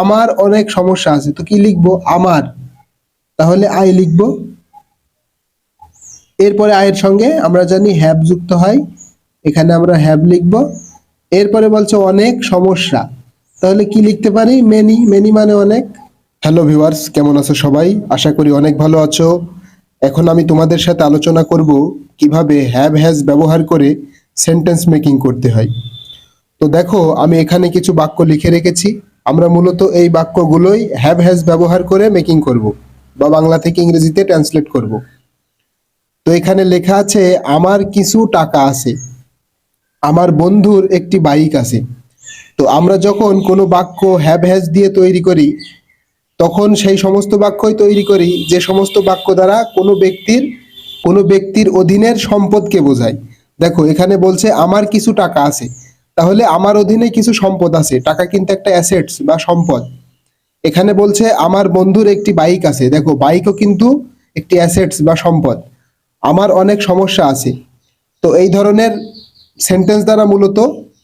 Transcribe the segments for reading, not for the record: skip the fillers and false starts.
আমার অনেক সমস্যা আছে, তো কি লিখবো? আমার, তাহলে আই লিখবো। এরপরে আয়ের সঙ্গে আমরা জানি হ্যাভ যুক্ত হয়, এখানে আমরা হ্যাভ লিখবো। এরপরে বলছে অনেক সমস্যা, তাহলে কি লিখতে পারি? মেনি। মেনি মানে অনেক। হ্যালো ভিউয়ার্স, কেমন আছো সবাই? আশা করি অনেক ভালো আছো। এখন আমি তোমাদের সাথে আলোচনা করব কিভাবে হ্যাভ হ্যাজ ব্যবহার করে সেন্টেন্স মেকিং করতে হয়। তো দেখো, আমি এখানে কিছু বাক্য লিখে রেখেছি। আমরা মূলত এই বাক্যগুলোই হ্যাভ হ্যাজ ব্যবহার করে মেকিং করব, বা বাংলা থেকে ইংরেজিতে ট্রান্সলেট করব। তো এখানে লেখা আছে, আমার কিছু টাকা আছে, আমার বন্ধুর একটি বাইক আছে। তো আমরা যখন কোনো বাক্য হ্যাভ হ্যাজ দিয়ে তৈরি করি, তখন সেই সমস্ত বাক্যই তৈরি করি যে সমস্ত বাক্য দ্বারা কোনো ব্যক্তির অধীনের সম্পদকে বোঝায়। দেখো, এখানে বলছে আমার কিছু টাকা আছে, তাহলে আমার অধীনে কিছু সম্পদ আছে। টাকা কিন্তু একটা অ্যাসেটস বা সম্পদ। এখানে বলছে আমার বন্ধুর একটি বাইক আছে, দেখো বাইকও কিন্তু একটি অ্যাসেটস বা সম্পদ। আমার অনেক সমস্যা আছে। তো এই ধরনের সেন্টেন্স দ্বারা মূলত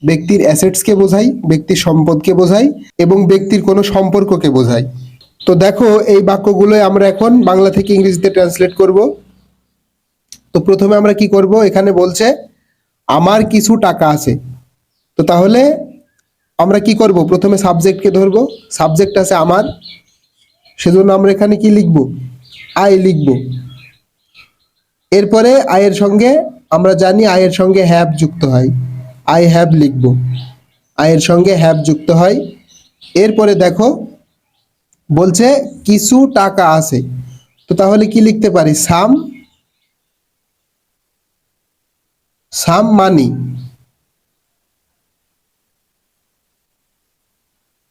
ব্যক্তির অ্যাসেটসকে বোঝায়, ব্যক্তির সম্পদকে বোঝায়, এবং ব্যক্তির কোনো সম্পর্ককে বোঝায়। তো দেখো, এই বাক্যগুলোই আমরা এখন বাংলা থেকে ইংরেজিতে ট্রান্সলেট করব। তো প্রথমে আমরা কি করব? এখানে বলছে আমার কিছু টাকা আছে। তো তাহলে আমরা কি করব? প্রথমে সাবজেক্টকে ধরবো। সাবজেক্ট আছে আমার, সেজন্য আমরা এখানে কি লিখব? আই লিখব। এরপরে আয়ের সঙ্গে আমরা জানি আয়ের সঙ্গে হ্যাভ যুক্ত হয়, আই হ্যাভ লিখব। আয়ের সঙ্গে হ্যাভ যুক্ত হয়। এরপরে দেখো, বলছে কিছু টাকা আছে। তো তাহলে কি লিখতে পারি? সাম মানি।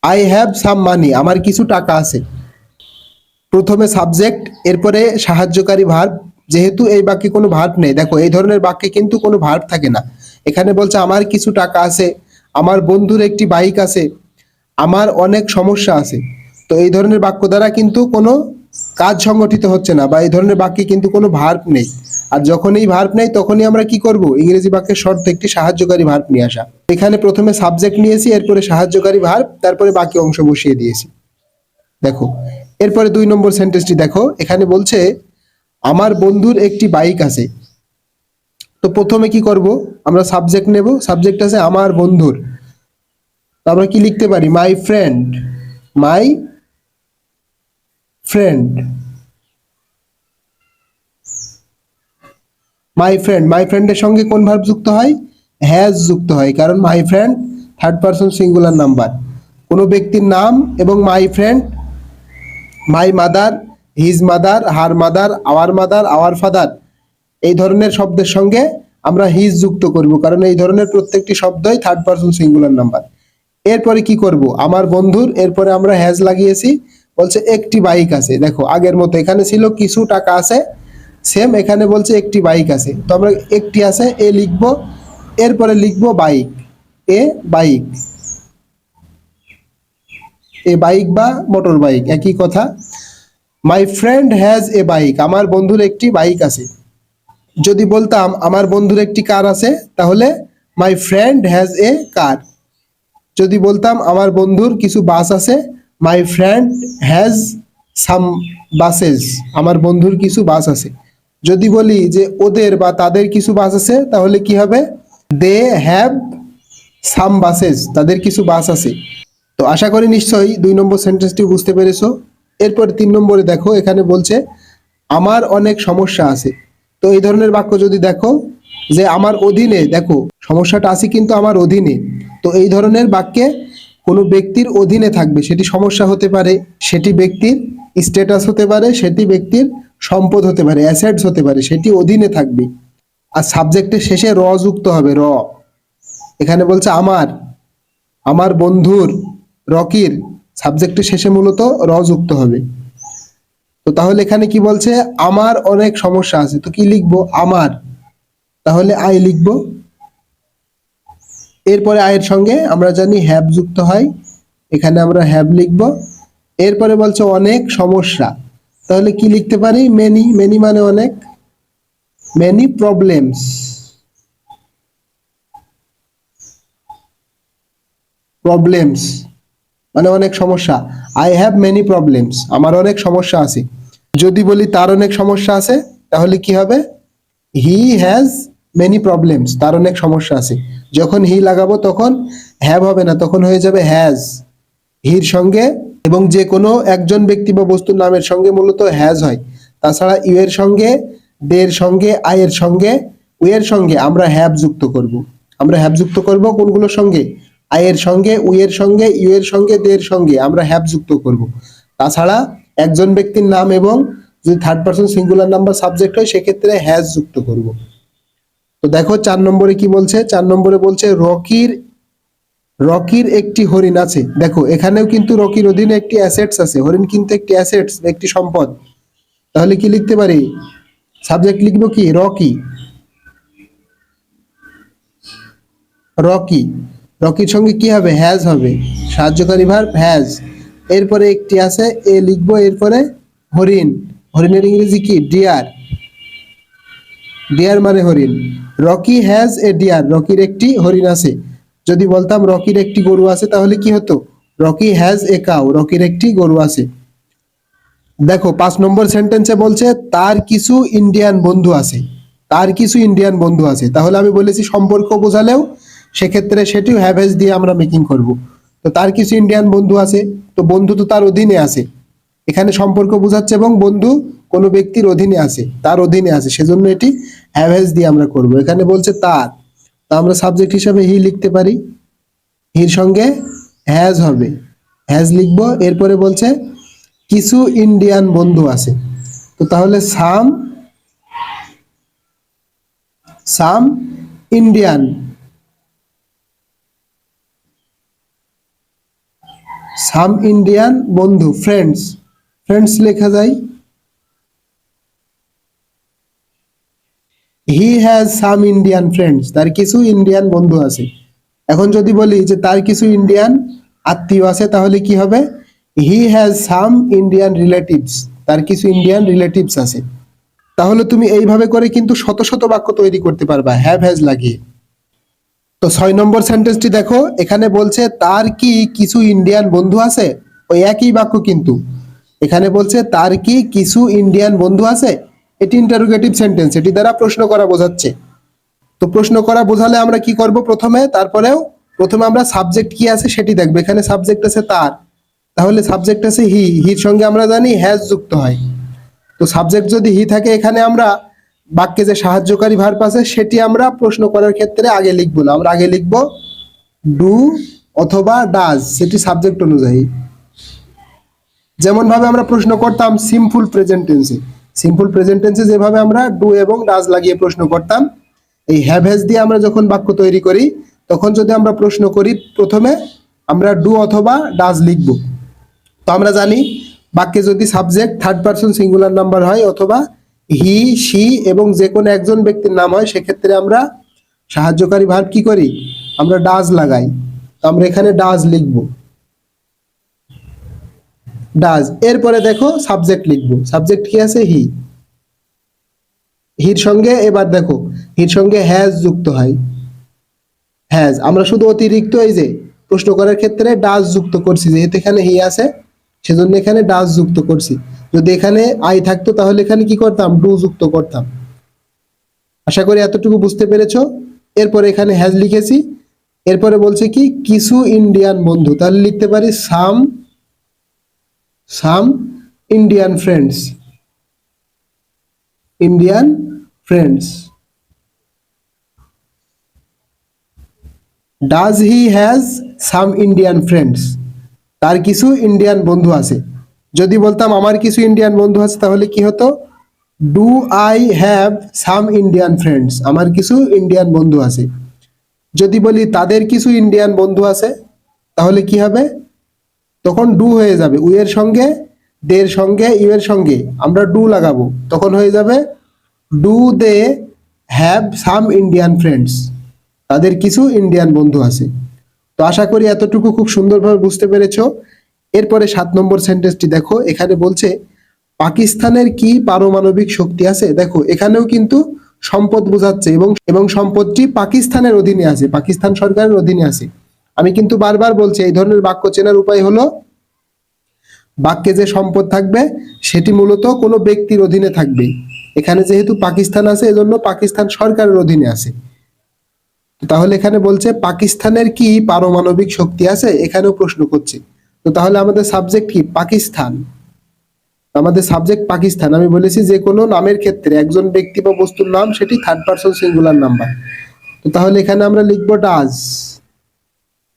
আই হ্যাভ সাম মানি, আমার কিছু টাকা আছে। প্রথমে সাবজেক্ট, এরপরে সাহায্যকারী ভার্ব। যেহেতু এই বাক্যে কোনো ভার্ব নেই, দেখো এই ধরনের বাক্যে কিন্তু কোনো ভার্ব থাকে না। এখানে বলছে আমার কিছু টাকা আছে, আমার বন্ধুর একটি বাইক আছে, আমার অনেক সমস্যা আছে। তো এই ধরনের বাক্য দ্বারা কিন্তু কোনো কাজ সংগঠিত হচ্ছে না, বা এই ধরনের বাক্যে কিন্তু কোনো ভার্ব নেই। আর যখন এই ভার্ব নেই, তখনই আমরা কি করব? ইংরেজি বাক্যের শর্ত একটি সাহায্যকারী ভার্ব নিয়ে আসা। এখানে প্রথমে সাবজেক্ট নিয়েছি, এরপরে সাহায্যকারী ভার্ব, তারপরে বাকি অংশ বসিয়ে দিয়েছি। দেখো, এরপরে 2 নম্বর সেন্টেন্সটি দেখো। এখানে বলছে আমার বন্ধুর একটি বাইক আছে। তো প্রথমে কি করব? আমরা সাবজেক্ট নেব। সাবজেক্ট আছে আমার বন্ধুর। তো আমরা কি লিখতে পারি? My friend. My friend. My friend, my ফ্রেন্ডের সঙ্গে কোন ভার্ব যুক্ত হয়? হ্যাজ যুক্ত হয়, কারণ my friend third person singular number. কোনো ব্যক্তির নাম এবং মাই friend, my mother, his mother, her mother, hour father, এই ধরনের শব্দের সঙ্গে আমরা হিজ যুক্ত করব, কারণ এই ধরনের প্রত্যেকটি শব্দই থার্ড পারসন সিঙ্গুলার নাম্বার। এরপরে কি করব? আমার বন্ধুর, এরপরে আমরা হ্যাজ লাগিয়েছি। বলছে একটি বাইক আছে। দেখো, আগের মতো এখানে ছিল কিছু টাকা আছে, সেম এখানে বলছে একটি বাইক আছে। তো আমরা একটি আছে এ লিখব, এরপরে লিখব বাইক। এ বাইক। এ বাইক বা মোটর বাইক একই কথা। My friend has a bike, আমার বন্ধুর একটি বাইক আছে। যদি বলতাম আমার বন্ধুর একটি কার আছে, তাহলে মাই ফ্রেন্ড হ্যাজ এ কার। যদি বলতাম আমার বন্ধুর কিছু বাস আছে, my friend has some buses, আমার বন্ধুর কিছু বাস আছে। যদি বলি যে ওদের বা তাদের কিছু বাস আছে, তাহলে কি হবে? দে হ্যাভ সাম বাসেস, তাদের কিছু বাস আছে। তো আশা করি নিশ্চয়ই 2 নম্বর সেন্টেন্সটি বুঝতে পেরেছো। এরপর 3 নম্বরে দেখো, এখানে বলছে আমার অনেক সমস্যা আছে। তো এই ধরনের বাক্য যদি দেখো যে আমার অধীনে, দেখো সমস্যাটা আছে কিন্তু আমার অধীনে। তো এই ধরনের বাক্যে কোনো ব্যক্তির অধীনে থাকবে, সেটি সমস্যা হতে পারে, সেটি ব্যক্তির স্ট্যাটাস হতে পারে, সেটি ব্যক্তির সম্পদ হতে পারে, অ্যাসেটস হতে পারে, সেটি অধীনে থাকবে। আর সাবজেক্টের শেষে র যুক্ত হবে, র। এখানে বলছে আমার বন্ধুর, রকির, সাবজেক্টের শেষে মূলত র যুক্ত হবে। তো তাহলে এখানে কি বলছে? আমার অনেক সমস্যা আছে। তো কি লিখবো? আমার, তাহলে আই লিখবো। এরপরে আয়ের সঙ্গে আমরা জানি হ্যাভ যুক্ত হয়, এখানে আমরা হ্যাভ লিখবো। এরপরে বলছে অনেক সমস্যা, তাহলে কি লিখতে পারি? মেনি। মেনি মানে অনেক। Many problems. প্রবলেমস। মানে অনেক সমস্যা। আই হ্যাভ মেনি প্রবলেমস, আমার অনেক সমস্যা আছে। যদি বলি তার অনেক সমস্যা আছে, তাহলে কি হবে? হি হ্যাজ মেনি প্রবলেমস, তার অনেক সমস্যা আছে। যখন হি লাগাবো তখন হ্যাভ হবে না, তখন হয়ে যাবে হ্যাজ। হির সঙ্গে এবং যে কোনো একজন ব্যক্তি বা বস্তুর নামের সঙ্গে মূলত হ্যাজ হয়। তাছাড়া ইউ এর সঙ্গে, দের সঙ্গে, আই এর সঙ্গে, উই এর সঙ্গে আমরা হ্যাভ যুক্ত করব। আমরা হ্যাভ যুক্ত করব কোনগুলোর সঙ্গে? আই এর সঙ্গে, উই এর সঙ্গে, ইউ এর সঙ্গে, দের সঙ্গে আমরা হ্যাভ যুক্ত করব। তাছাড়া একজন ব্যক্তির নাম এবং যদি third person singular number subject হয় সেক্ষেত্রে হ্যাজ যুক্ত করব। তো দেখো 4 নম্বরে কি বলছে? 4 নম্বরে বলছে রকির একটি হরিণ আছে। দেখো এখানেও কিন্তু রকির অধীনে একটি অ্যাসেটস আছে, হরিণ কিন্তু একটি অ্যাসেটস, একটি সম্পদ। তাহলে কি লিখতে পারি? সাবজেক্ট লিখবো কি? রকি। রকি, রকির সঙ্গে কি হবে? হ্যাজ হবে, সাহায্যকারী ভার্ব হ্যাজ। এরপরে একটি আছে, এ লিখবো, এরপরে হরিণ। হরিণের ইংরেজি কি? ডিয়ার। ডিয়ার মানে হরিণ। রকি হ্যাজ এ ডিয়ার, রকির একটি হরিণ আছে। যদি বলতাম রকির একটি গরু আছে, তাহলে কি হতো? রকি হ্যাজ এ কাউ, রকির একটি গরু আছে। দেখো 5 নম্বর সেন্টেন্সে বলছে তার কিছু ইন্ডিয়ান বন্ধু আছে। তার কিছু ইন্ডিয়ান বন্ধু আছে, তাহলে আমি বলেছি সম্পর্ক বোঝালেও সেক্ষেত্রে সেটিও হ্যাভ হ্যাজ দিয়ে আমরা মেকিং করব। তো তার কিছু ইন্ডিয়ান বন্ধু আছে, তো বন্ধু তো তার অধীনে আছে, এখানে সম্পর্ক বোঝাচ্ছে এবং বন্ধু কোনো ব্যক্তির অধীনে আছে, তার অধীনে আছে, সেজন্য এটি হ্যাভ হ্যাজ দিয়ে আমরা করব। এখানে বলছে তার, তো আমরা সাবজেক্ট হিসাবে হি লিখতে পারি, হির সঙ্গে হ্যাজ হবে, হ্যাজ লিখবো। এরপরে বলছে কিছু ইন্ডিয়ান বন্ধু আছে, তো তাহলে সাম ইন্ডিয়ান, সাম ইন্ডিয়ান বন্ধু, ফ্রেন্ডস, ফ্রেন্ডস লেখা যায়। হি হ্যাজ সাম ইন্ডিয়ান ফ্রেন্ডস, তার কিছু ইন্ডিয়ান বন্ধু আছে। এখন যদি বলি যে তার কিছু ইন্ডিয়ান আত্মীয় আছে, তাহলে কি হবে? হি হ্যাজ সাম ইন্ডিয়ান রিলেটিভস, তার কিছু ইন্ডিয়ান রিলেটিভস আছে। তাহলে তুমি এইভাবে করে কিন্তু শত শত বাক্য তৈরি করতে পারবা হ্যাভ হ্যাজ লাগিয়ে। তো 6 নম্বর সেন্টেন্সটি দেখো, এখানে বলছে তার কি কিছু ইন্ডিয়ান বন্ধু আছে। ওই একই বাক্য কিন্তু এখানে বলছে তার কি কিছু ইন্ডিয়ান বন্ধু আছে। এটি ইন্টারোগেটিভ সেন্টেন্স, এটি দ্বারা প্রশ্ন করা বোঝাচ্ছে। তো প্রশ্ন করা বোঝালে আমরা কি করব? প্রথমে আমরা সাবজেক্ট কি আছে সেটি দেখবো। এখানে সাবজেক্ট আছে তার, তাহলে সাবজেক্ট আছে হি, হির সঙ্গে আমরা জানি হ্যাজ যুক্ত হয়। তো সাবজেক্ট যদি হি থাকে, এখানে আমরা বাক্যে যে সাহায্যকারী ভার্ব আছে সেটি আমরা প্রশ্ন করার ক্ষেত্রে আগে লিখবো না, আমরা আগে লিখবো ডু অথবা ডাজ, সেটি সাবজেক্ট অনুযায়ী। যেমন ভাবে আমরা প্রশ্ন করতাম সিম্পল প্রেজেন্ট টেন্সে, সিম্পল প্রেজেন্ট টেন্সে যেভাবে আমরা ডু এবং ডাজ লাগিয়ে প্রশ্ন করতাম, এই হ্যাভ হ্যাজ দিয়ে আমরা যখন বাক্য তৈরি করি, তখন যদি আমরা প্রশ্ন করি প্রথমে আমরা ডু অথবা ডাজ লিখব। তো আমরা জানি বাক্যে যদি subject third person singular number হয় অথবা হি, শি এবং যে কোনো একজন ব্যক্তির নাম হয়, সেক্ষেত্রে আমরা সাহায্যকারী ভার্ব কি করি? আমরা ডাজ লাগাই। তো আমরা এখানে ডাজ লিখব, ডাজ। এরপরে দেখো সাবজেক্ট লিখব, সাবজেক্ট কি আছে? হি। হির সঙ্গে এবার দেখো হির সঙ্গে হ্যাজ যুক্ত হয়, হ্যাজ। আমরা শুধু অতিরিক্ত এই যে প্রশ্ন করার ক্ষেত্রে ডাজ যুক্ত করছি, যেহেতু এখানে হি আছে সেজন্য এখানে ডাজ যুক্ত করছি। যদি এখানে আই থাকতো তাহলে এখানে কি করতাম? ডু যুক্ত করতাম। আশা করি এতটুকু বুঝতে পেরেছো। এরপরে এখানে হ্যাজ লিখেছি, এরপরে বলছে কি কিছু ইন্ডিয়ান বন্ধু, তাহলে লিখতে পারি some Indian friends, Indian friends. Does he has some Indian friends, তার কিছু ইন্ডিয়ান বন্ধু আছে। যদি বলতাম আমার কিছু ইন্ডিয়ান বন্ধু আছে, তাহলে কি হতো? Do I have some Indian friends, আমার কিছু ইন্ডিয়ান বন্ধু আছে। যদি বলি তাদের কিছু ইন্ডিয়ান বন্ধু আছে, তাহলে কি হবে? তখন ডু হয়ে যাবে, উই এর সঙ্গে, দের সঙ্গে, ইউ এর সঙ্গে আমরা ডু লাগাবো, তখন হয়ে যাবে do they have some Indian friends, তাদের কিছু ইন্ডিয়ান বন্ধু আছে। তো আশা করি এতটুকু খুব সুন্দরভাবে বুঝতে পেরেছো। এরপরে 7 নম্বর সেন্টেন্সটি দেখো, এখানে বলছে পাকিস্তানের কি পারমাণবিক শক্তি আছে। দেখো এখানেও কিন্তু সম্পদ বোঝাচ্ছে এবং সম্পদটি পাকিস্তানের অধীনে আছে, পাকিস্তান সরকারের অধীনে আছে। আমি কিন্তু বারবার বলছি এই ধরনের বাক্য চেনার উপায় হলো বাক্যে যে সম্পদ থাকবে সেটি মূলত কোনো ব্যক্তির অধীনে থাকবে। এখানে যেহেতু পাকিস্তান আছে এজন্য পাকিস্তান সরকারের অধীনে আছে। তাহলে এখানে বলছে পাকিস্তানের কি পারমাণবিক শক্তি আছে, এখানেও প্রশ্ন করছে। তো তাহলে আমাদের সাবজেক্ট কি? পাকিস্তান। আমাদের সাবজেক্ট পাকিস্তান। আমি বলেছি যে কোনো নামের ক্ষেত্রে একজন ব্যক্তি বা বস্তুর নাম সেটি থার্ড পারসন সিঙ্গুলার নাম্বার। তো তাহলে এখানে আমরা লিখব ডাজ।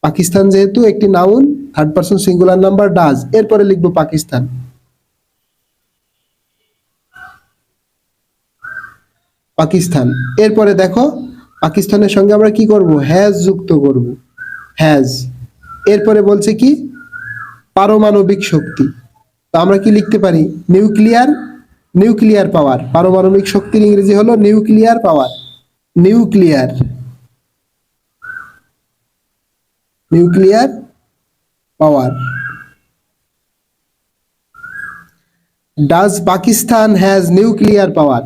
পাকিস্তান যেহেতু একটি noun, third person singular number does, এরপরে লিখব পাকিস্তান। পাকিস্তান এরপরে দেখো পাকিস্তানের সঙ্গে আমরা কি করব? হ্যাজ যুক্ত করব, হ্যাজ। এরপরে বলছে কি? পারমাণবিক শক্তি। তো আমরা কি লিখতে পারি? Nuclear, nuclear power. পারমাণবিক শক্তির ইংরেজি হলো nuclear power. Nuclear, nuclear power. Does Pakistan has nuclear power?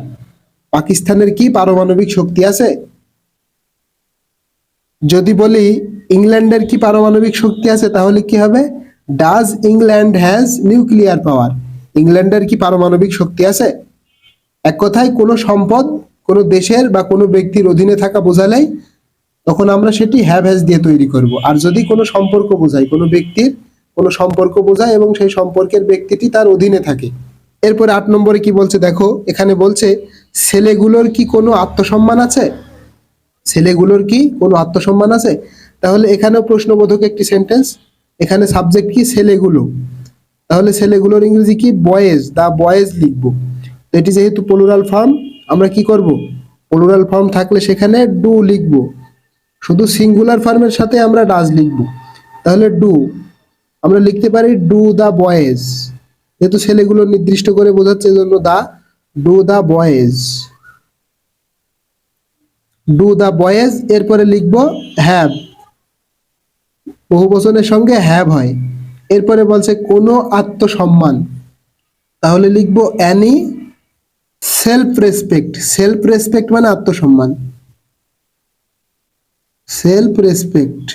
পাকিস্তানের কি পারমাণবিক শক্তি আছে? যদি বলি ইংল্যান্ডের কি পারমাণবিক শক্তি আছে তাহলে কি হবে? Does England has nuclear power? ইংল্যান্ডের কি পারমাণবিক শক্তি আছে? এক কথায় কোনো সম্পদ কোনো দেশের বা কোনো ব্যক্তির অধীনে থাকা বোঝালেই তখন আমরা সেটি হ্যাভ হ্যাজ দিয়ে তৈরি করব। আর যদি কোনো সম্পর্ক বোঝায়, কোনো ব্যক্তির কোনো সম্পর্ক বোঝায় এবং সেই সম্পর্কের ব্যক্তিটি তার অধীনে থাকে। এরপরে 8 নম্বরে কি বলছে দেখো, এখানে বলছে ছেলেগুলোর কি কোনো আত্মসম্মান আছে? ছেলেগুলোর কি কোনো আত্মসম্মান আছে? তাহলে এখানেও প্রশ্নবোধক একটি সেন্টেন্স। এখানে সাবজেক্ট কি? ছেলেগুলো। তাহলে ছেলেগুলোর ইংরেজি কি? বয়েজ, দা বয়েজ লিখবো। তো এটি যেহেতু প্লুরাল ফর্ম, আমরা কি করব? প্লুরাল ফর্ম থাকলে সেখানে ডু লিখবো। শুধু সিঙ্গুলার ফর্মের সাথে আমরা ডাজ লিখবো। তাহলে ডু আমরা লিখতে পারি ডু দা বয়েজ, যেহেতু ছেলেগুলো নির্দিষ্ট করে বোঝাচ্ছে এজন্য the, do the boys, do the boys. এরপরে লিখবো হ্যাভ, বহুবচনের সঙ্গে হ্যাভ হয়। এরপরে বলছে কোনো আত্মসম্মান, তাহলে লিখবো any self respect. Self respect মানে আত্মসম্মান, self respect.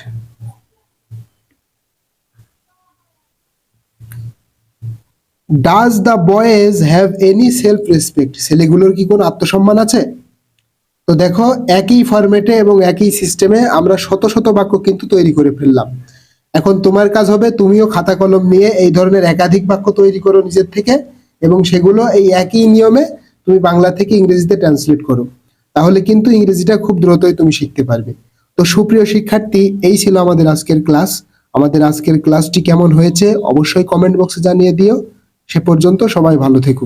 Does the boys have any self respect? ছেলেগুলোর কি কোনো আত্মসম্মান আছে? তো দেখো একই ফরম্যাটে এবং একই সিস্টেমে আমরা শত শত বাক্য কিন্তু তৈরি করে ফেললাম। এখন তোমার কাজ হবে তুমিও খাতা কলম নিয়ে এই ধরনের একাধিক বাক্য তৈরি করো নিজের থেকে এবং সেগুলো এই একই নিয়মে তুমি বাংলা থেকে ইংরেজিতে ট্রান্সলেট করো। তাহলে কিন্তু ইংরেজিটা খুব দ্রুতই তুমি শিখতে পারবে। তো সুপ্রিয় শিক্ষার্থী, এই ছিল আমাদের আজকের ক্লাস। আমাদের আজকের ক্লাসটি কেমন হয়েছে অবশ্যই কমেন্ট বক্সে জানিয়ে দিও। সে পর্যন্ত সবাই ভালো থেকো।